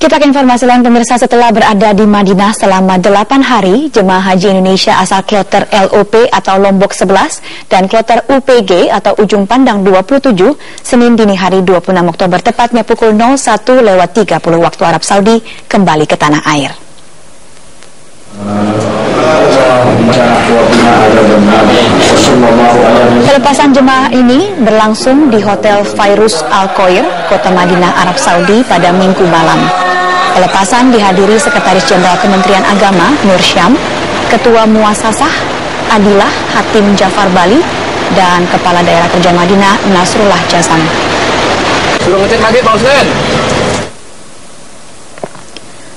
Kita ke informasi lain, pemirsa. Setelah berada di Madinah selama 8 hari, jemaah haji Indonesia asal kloter LOP atau Lombok 11 dan kloter UPG atau Ujung Pandang 27, Senin dini hari 26 Oktober tepatnya pukul 01:30 waktu Arab Saudi kembali ke tanah air. Pelepasan jemaah ini berlangsung di Hotel Fairuz Al Khoir, Kota Madinah, Arab Saudi pada Minggu malam. Pelepasan dihadiri Sekretaris Jenderal Kementerian Agama Nur Syam, Ketua Muasasah Adilah Hatim Jafar Bali, dan Kepala Daerah Kerja Madinah Nasrullah Jasam. Suruh ngecek lagi, Pak Hussein.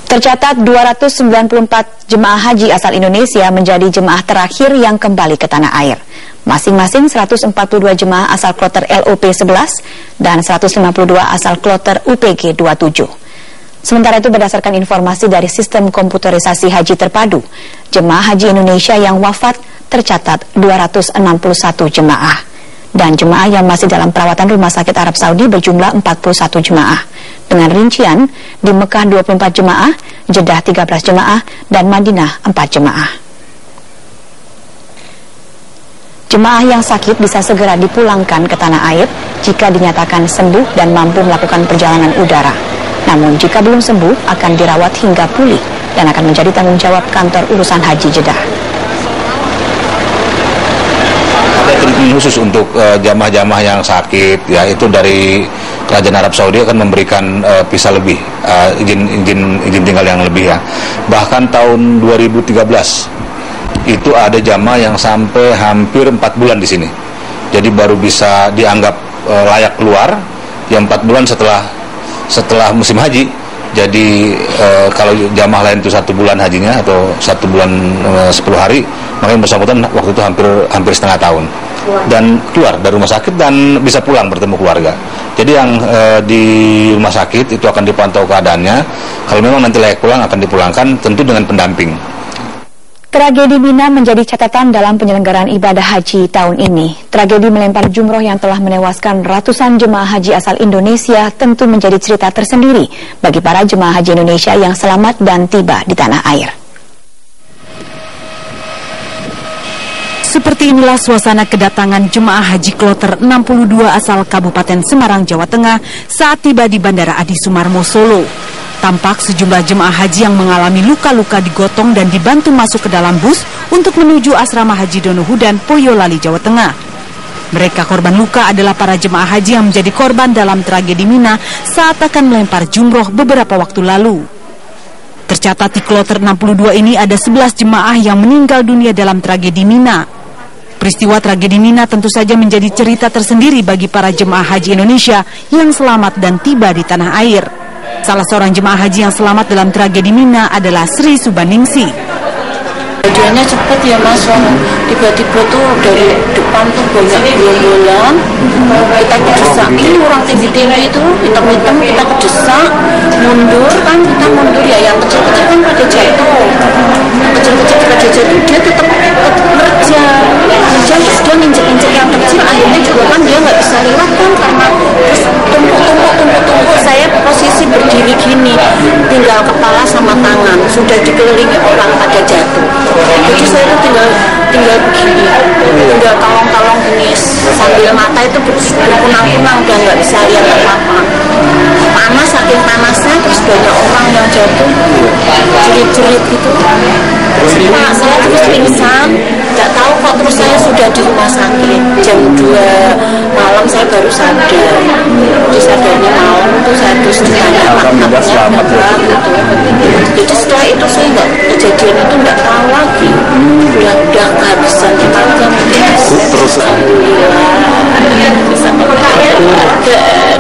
Tercatat 294 jemaah haji asal Indonesia menjadi jemaah terakhir yang kembali ke tanah air. Masing-masing 142 jemaah asal kloter LOP 11 dan 152 asal kloter UPG 27. Sementara itu, berdasarkan informasi dari Sistem Komputerisasi Haji Terpadu, jemaah haji Indonesia yang wafat tercatat 261 jemaah. Dan jemaah yang masih dalam perawatan Rumah Sakit Arab Saudi berjumlah 41 jemaah. Dengan rincian, di Mekah 24 jemaah, Jeddah 13 jemaah, dan Madinah 4 jemaah. Jemaah yang sakit bisa segera dipulangkan ke tanah air jika dinyatakan sembuh dan mampu melakukan perjalanan udara. Namun jika belum sembuh akan dirawat hingga pulih dan akan menjadi tanggung jawab kantor urusan haji Jeddah. Ada treatment khusus untuk jamaah-jamaah yang sakit, ya, itu dari Kerajaan Arab Saudi akan memberikan visa lebih, izin tinggal yang lebih, ya. Bahkan tahun 2013 itu ada jamaah yang sampai hampir 4 bulan di sini. Jadi baru bisa dianggap layak keluar yang 4 bulan setelah musim haji. Jadi kalau jamaah lain itu 1 bulan hajinya atau 1 bulan 10 hari, maka yang bersangkutan waktu itu hampir setengah tahun dan keluar dari rumah sakit dan bisa pulang bertemu keluarga. Jadi yang di rumah sakit itu akan dipantau keadaannya. Kalau memang nanti layak pulang akan dipulangkan, tentu dengan pendamping. Tragedi Mina menjadi catatan dalam penyelenggaraan ibadah haji tahun ini. Tragedi melempar jumroh yang telah menewaskan ratusan jemaah haji asal Indonesia tentu menjadi cerita tersendiri bagi para jemaah haji Indonesia yang selamat dan tiba di tanah air. Seperti inilah suasana kedatangan jemaah haji kloter 62 asal Kabupaten Semarang, Jawa Tengah saat tiba di Bandara Adi Sumarmo, Solo. Tampak sejumlah jemaah haji yang mengalami luka-luka digotong dan dibantu masuk ke dalam bus untuk menuju asrama haji Donohudan, Boyolali, Jawa Tengah. Mereka korban luka adalah para jemaah haji yang menjadi korban dalam tragedi Mina saat akan melempar jumroh beberapa waktu lalu. Tercatat di kloter 62 ini ada 11 jemaah yang meninggal dunia dalam tragedi Mina. Peristiwa tragedi Mina tentu saja menjadi cerita tersendiri bagi para jemaah haji Indonesia yang selamat dan tiba di tanah air. Salah seorang jemaah haji yang selamat dalam tragedi Mina adalah Sri Subaningsi. Kejadiannya cepat ya Mas, tiba-tiba tuh dari depan tuh banyak gerombolan, kita kedesak, ini orang tinggi-tinggi itu, hitam-hitam, kita kedesak, mundur kan, kita mundur ya, yang kecil-kecil kan pada jatuh, yang kecil-kecil pada jatuh, dia tetap nerjang, terus dia nginjek-injek yang kecil, akhirnya juga kan dia nggak bisa lewat kan, karena terus tumpuk, saya posisi berdiri gini, tinggal kepala sama tangan, sudah dikelilingi orang pada jatuh. Jadi saya itu tinggal begini, tinggal kalong-kalong ini sambil mata itu berkunang-kunang dan nggak bisa lihat apa-apa. Panas, saking panasnya, terus banyak orang yang jatuh, jerit-jerit gitu. Terus saya terus pingsan, nggak tahu kok, terus saya sudah di rumah sakit. Jam 2 malam saya baru sadar. Jadi sadarnya malam itu saya terus ditanya anaknya gitu. Jadi setelah itu saya nggak, kejadian itu nggak tahu lagi. Udah kehabisan tenaga. Terus alhamdulillah bisa berkaya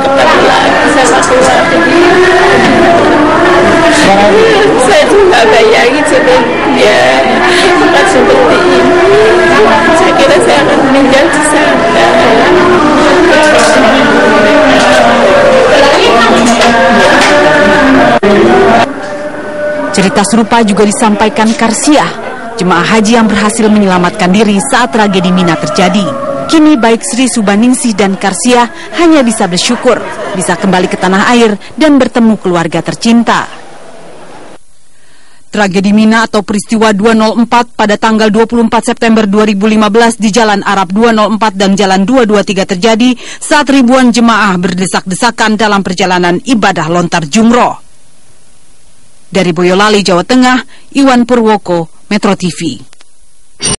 ketemu lagi sama sesuatu. Saya tuh nggak bayangin sebenarnya tempat seperti ini. Saya kira saya akan meninggal di sana. Cerita serupa juga disampaikan Karsiah, jemaah haji yang berhasil menyelamatkan diri saat tragedi Mina terjadi. Kini baik Sri Subaningsih dan Karsia hanya bisa bersyukur bisa kembali ke tanah air dan bertemu keluarga tercinta. Tragedi Mina atau peristiwa 204 pada tanggal 24 September 2015 di Jalan Arab 204 dan Jalan 223 terjadi saat ribuan jemaah berdesak-desakan dalam perjalanan ibadah lontar jumroh. Dari Boyolali, Jawa Tengah, Iwan Purwoko, Metro TV.